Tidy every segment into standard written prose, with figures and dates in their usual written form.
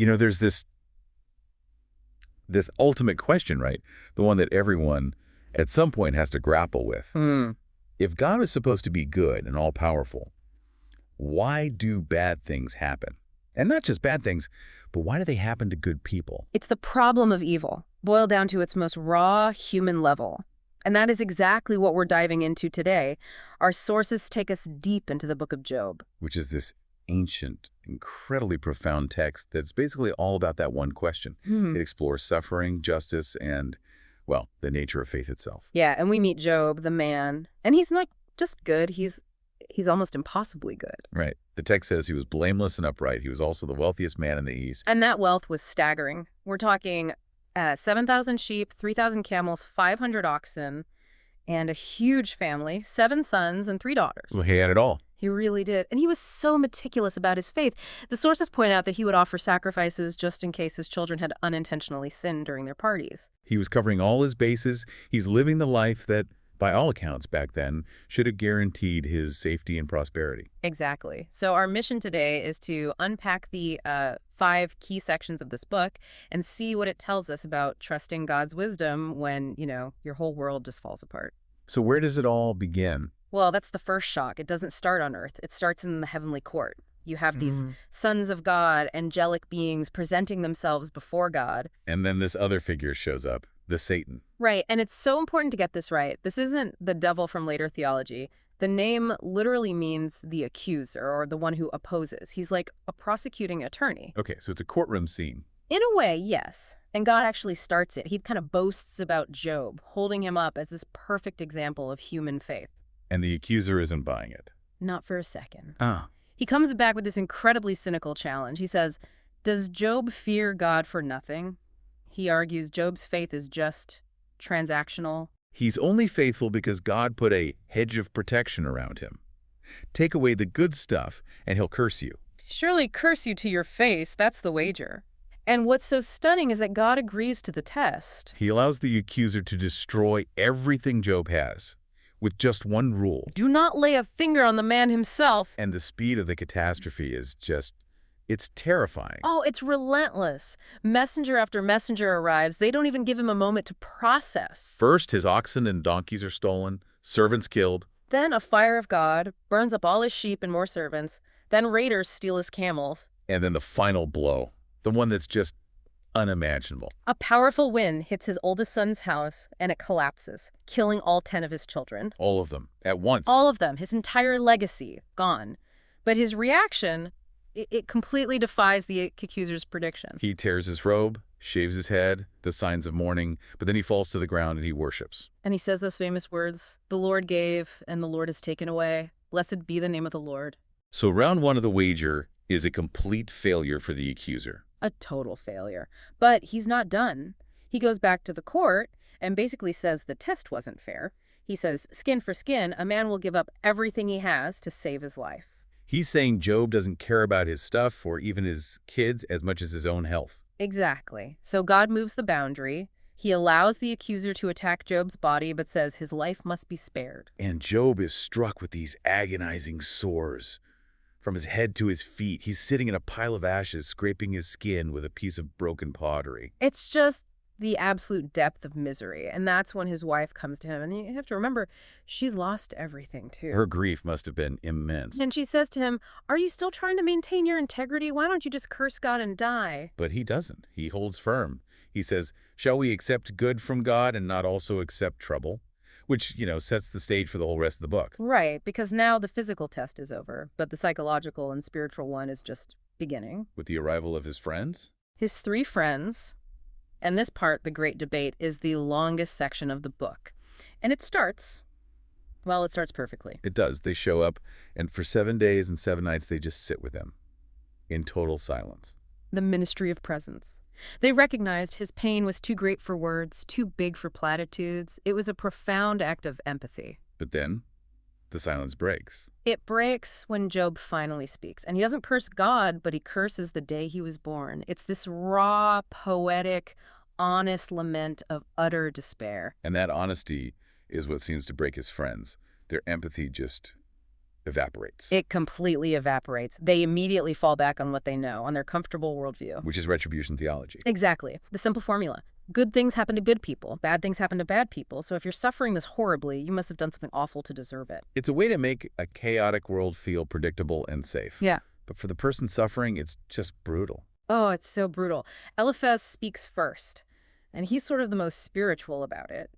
There's this ultimate question, right? The one that everyone at some point has to grapple with. Hmm. If God is supposed to be good and all-powerful, why do bad things happen? And not just bad things, but why do they happen to good people? It's the problem of evil, boiled down to its most raw human level. And that is exactly what we're diving into today. Our sources take us deep into the book of Job. Which is this ancient, incredibly profound text that's basically all about that one question. It explores suffering, justice, and, well, the nature of faith itself. Yeah, and we meet Job, the man, and he's not just good, he's almost impossibly good. Right. The text says he was blameless and upright. He was also the wealthiest man in the East. And that wealth was staggering. We're talking 7,000 sheep, 3,000 camels, 500 oxen, and a huge family, 7 sons and 3 daughters. Well, he had it all. He really did. And he was so meticulous about his faith. The sources point out that he would offer sacrifices just in case his children had unintentionally sinned during their parties. He was covering all his bases. He's living the life that, by all accounts back then, should have guaranteed his safety and prosperity. Exactly. So our mission today is to unpack the 5 key sections of this book and see what it tells us about trusting God's wisdom when, your whole world just falls apart. So where does it all begin? Well, that's the first shock. It doesn't start on earth. It starts in the heavenly court. You have these sons of God, angelic beings presenting themselves before God. And then this other figure shows up, the Satan. Right, and it's so important to get this right. This isn't the devil from later theology. The name literally means the accuser or the one who opposes. He's like a prosecuting attorney. Okay, so it's a courtroom scene. In a way, yes. And God actually starts it. He kind of boasts about Job, holding him up as this perfect example of human faith. And the accuser isn't buying it. Not for a second. Ah. He comes back with this incredibly cynical challenge. He says, does Job fear God for nothing? He argues Job's faith is just transactional. He's only faithful because God put a hedge of protection around him. Take away the good stuff, and he'll curse you. Surely curse you to your face, that's the wager. And what's so stunning is that God agrees to the test. He allows the accuser to destroy everything Job has, with just one rule. Do not lay a finger on the man himself. And the speed of the catastrophe is just, it's terrifying. Oh, it's relentless. Messenger after messenger arrives. They don't even give him a moment to process. First, his oxen and donkeys are stolen, servants killed. Then a fire of God burns up all his sheep and more servants. Then raiders steal his camels. And then the final blow, the one that's just unimaginable. A powerful wind hits his oldest son's house, and it collapses, killing all 10 of his children. All of them, at once. All of them, his entire legacy, gone. But his reaction, it completely defies the accuser's prediction. He tears his robe, shaves his head, the signs of mourning, but then he falls to the ground and he worships. And he says those famous words, "The Lord gave, and the Lord has taken away. Blessed be the name of the Lord." So round one of the wager is a complete failure for the accuser. A total failure. But he's not done. He goes back to the court and basically says the test wasn't fair. He says, skin for skin, a man will give up everything he has to save his life. He's saying Job doesn't care about his stuff or even his kids as much as his own health. Exactly. So God moves the boundary. He allows the accuser to attack Job's body, but says his life must be spared. And Job is struck with these agonizing sores. From his head to his feet, he's sitting in a pile of ashes, scraping his skin with a piece of broken pottery. It's just the absolute depth of misery. And that's when his wife comes to him. And you have to remember, she's lost everything, too. Her grief must have been immense. And she says to him, are you still trying to maintain your integrity? Why don't you just curse God and die? But he doesn't. He holds firm. He says, shall we accept good from God and not also accept trouble? Which, sets the stage for the whole rest of the book. Right, because now the physical test is over, but the psychological and spiritual one is just beginning. With the arrival of his friends? His 3 friends. And this part, the great debate, is the longest section of the book. And it starts perfectly. It does. They show up, and for 7 days and 7 nights, they just sit with him in total silence. The ministry of presence. They recognized his pain was too great for words, too big for platitudes. It was a profound act of empathy. But then, the silence breaks. It breaks when Job finally speaks. And he doesn't curse God, but he curses the day he was born. It's this raw, poetic, honest lament of utter despair. And that honesty is what seems to break his friends. Their empathy just evaporates. It completely evaporates. They immediately fall back on what they know, on their comfortable worldview. Which is retribution theology. Exactly. The simple formula. Good things happen to good people. Bad things happen to bad people. So if you're suffering this horribly, you must have done something awful to deserve it. It's a way to make a chaotic world feel predictable and safe. Yeah. But for the person suffering, it's just brutal. Oh, it's so brutal. Eliphaz speaks first, and he's sort of the most spiritual about it.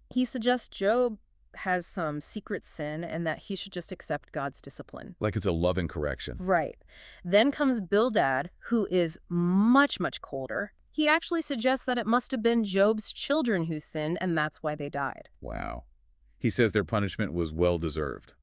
He suggests Job has some secret sin and that he should just accept God's discipline. Like it's a loving correction. Right. Then comes Bildad, who is much, much colder. He actually suggests that it must have been Job's children who sinned, and that's why they died. Wow. He says their punishment was well-deserved.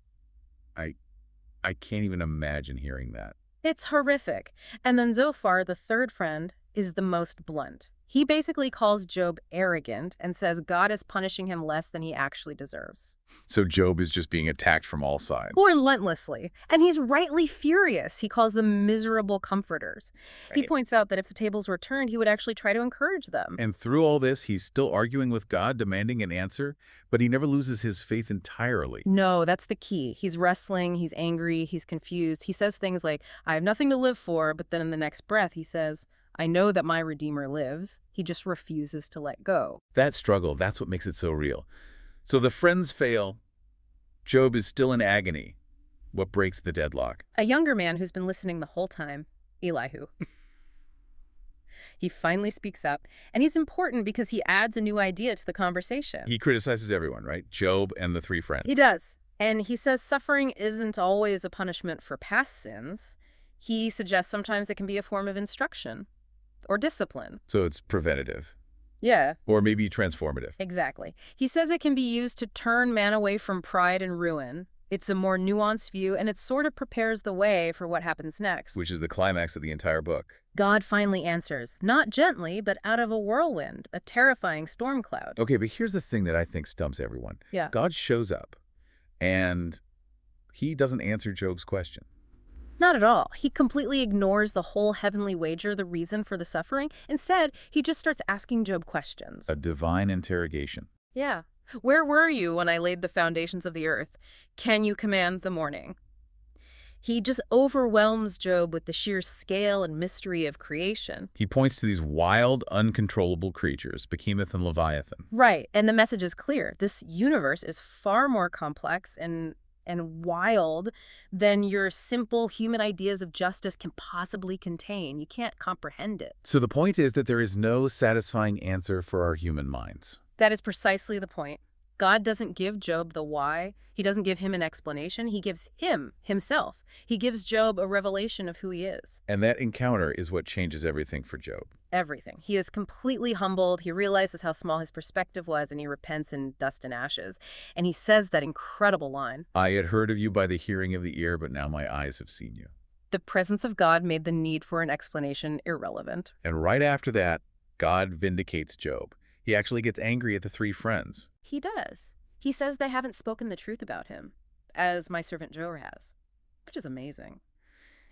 I can't even imagine hearing that. It's horrific. And then Zophar, the third friend, is the most blunt. He basically calls Job arrogant and says God is punishing him less than he actually deserves. So Job is just being attacked from all sides. Relentlessly. And he's rightly furious. He calls them miserable comforters. He Right. points out that if the tables were turned, he would actually try to encourage them. And through all this, he's still arguing with God, demanding an answer, but he never loses his faith entirely. No, that's the key. He's wrestling, he's angry, he's confused. He says things like, I have nothing to live for, but then in the next breath he says, I know that my Redeemer lives. He just refuses to let go. That struggle, that's what makes it so real. So the friends fail. Job is still in agony. What breaks the deadlock? A younger man who's been listening the whole time, Elihu. He finally speaks up, and he's important because he adds a new idea to the conversation. He criticizes everyone, right? Job and the three friends. He does. And he says suffering isn't always a punishment for past sins. He suggests sometimes it can be a form of instruction or discipline. So it's preventative. Yeah. Or maybe transformative. Exactly. He says it can be used to turn man away from pride and ruin. It's a more nuanced view, and it sort of prepares the way for what happens next. Which is the climax of the entire book. God finally answers, not gently, but out of a whirlwind, a terrifying storm cloud. Okay, but here's the thing that I think stumps everyone. Yeah. God shows up, and he doesn't answer Job's question. Not at all. He completely ignores the whole heavenly wager, the reason for the suffering. Instead, he just starts asking Job questions. A divine interrogation. Yeah. Where were you when I laid the foundations of the earth? Can you command the morning? He just overwhelms Job with the sheer scale and mystery of creation. He points to these wild, uncontrollable creatures, Behemoth and Leviathan. Right. And the message is clear. This universe is far more complex and wild than your simple human ideas of justice can possibly contain. You can't comprehend it. So the point is that there is no satisfying answer for our human minds. That is precisely the point. God doesn't give Job the why. He doesn't give him an explanation. He gives him himself. He gives Job a revelation of who he is. And that encounter is what changes everything for Job. Everything. He is completely humbled. He realizes how small his perspective was, and he repents in dust and ashes. And he says that incredible line. I had heard of you by the hearing of the ear, but now my eyes have seen you. The presence of God made the need for an explanation irrelevant. And right after that, God vindicates Job. He actually gets angry at the three friends. He does. He says they haven't spoken the truth about him, as my servant Job has, which is amazing.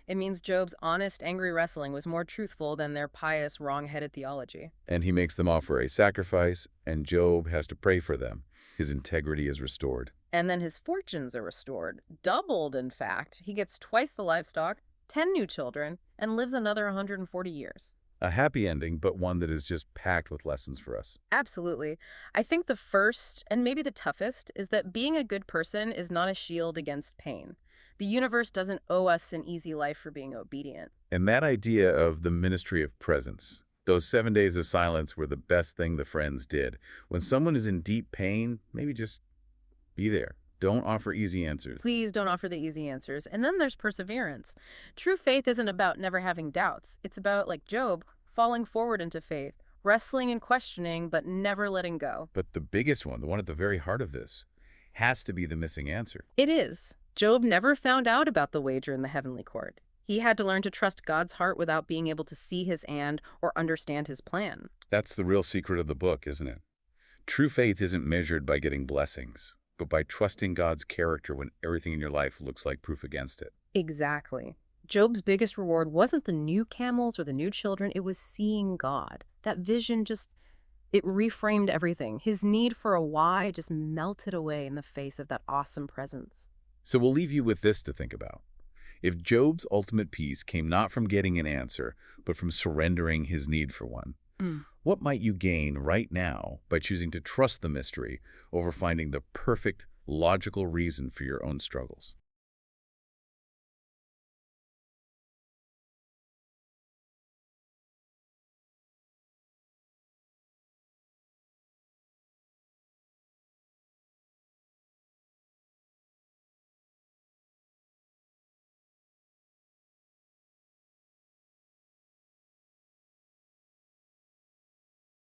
It means Job's honest, angry wrestling was more truthful than their pious, wrong-headed theology. And he makes them offer a sacrifice, and Job has to pray for them. His integrity is restored. And then his fortunes are restored, doubled, in fact. He gets twice the livestock, 10 new children, and lives another 140 years. A happy ending, but one that is just packed with lessons for us. Absolutely. I think the first, and maybe the toughest, is that being a good person is not a shield against pain. The universe doesn't owe us an easy life for being obedient. And that idea of the ministry of presence, those 7 days of silence were the best thing the friends did. When someone is in deep pain, maybe just be there. Don't offer easy answers. Please don't offer the easy answers. And then there's perseverance. True faith isn't about never having doubts. It's about, like Job, falling forward into faith, wrestling and questioning, but never letting go. But the biggest one, the one at the very heart of this, has to be the missing answer. It is. Job never found out about the wager in the heavenly court. He had to learn to trust God's heart without being able to see his hand or understand his plan. That's the real secret of the book, isn't it? True faith isn't measured by getting blessings, but by trusting God's character when everything in your life looks like proof against it. Exactly. Job's biggest reward wasn't the new camels or the new children. It was seeing God. That vision it reframed everything. His need for a why just melted away in the face of that awesome presence. So we'll leave you with this to think about. If Job's ultimate peace came not from getting an answer, but from surrendering his need for one, Mm. what might you gain right now by choosing to trust the mystery over finding the perfect, logical reason for your own struggles?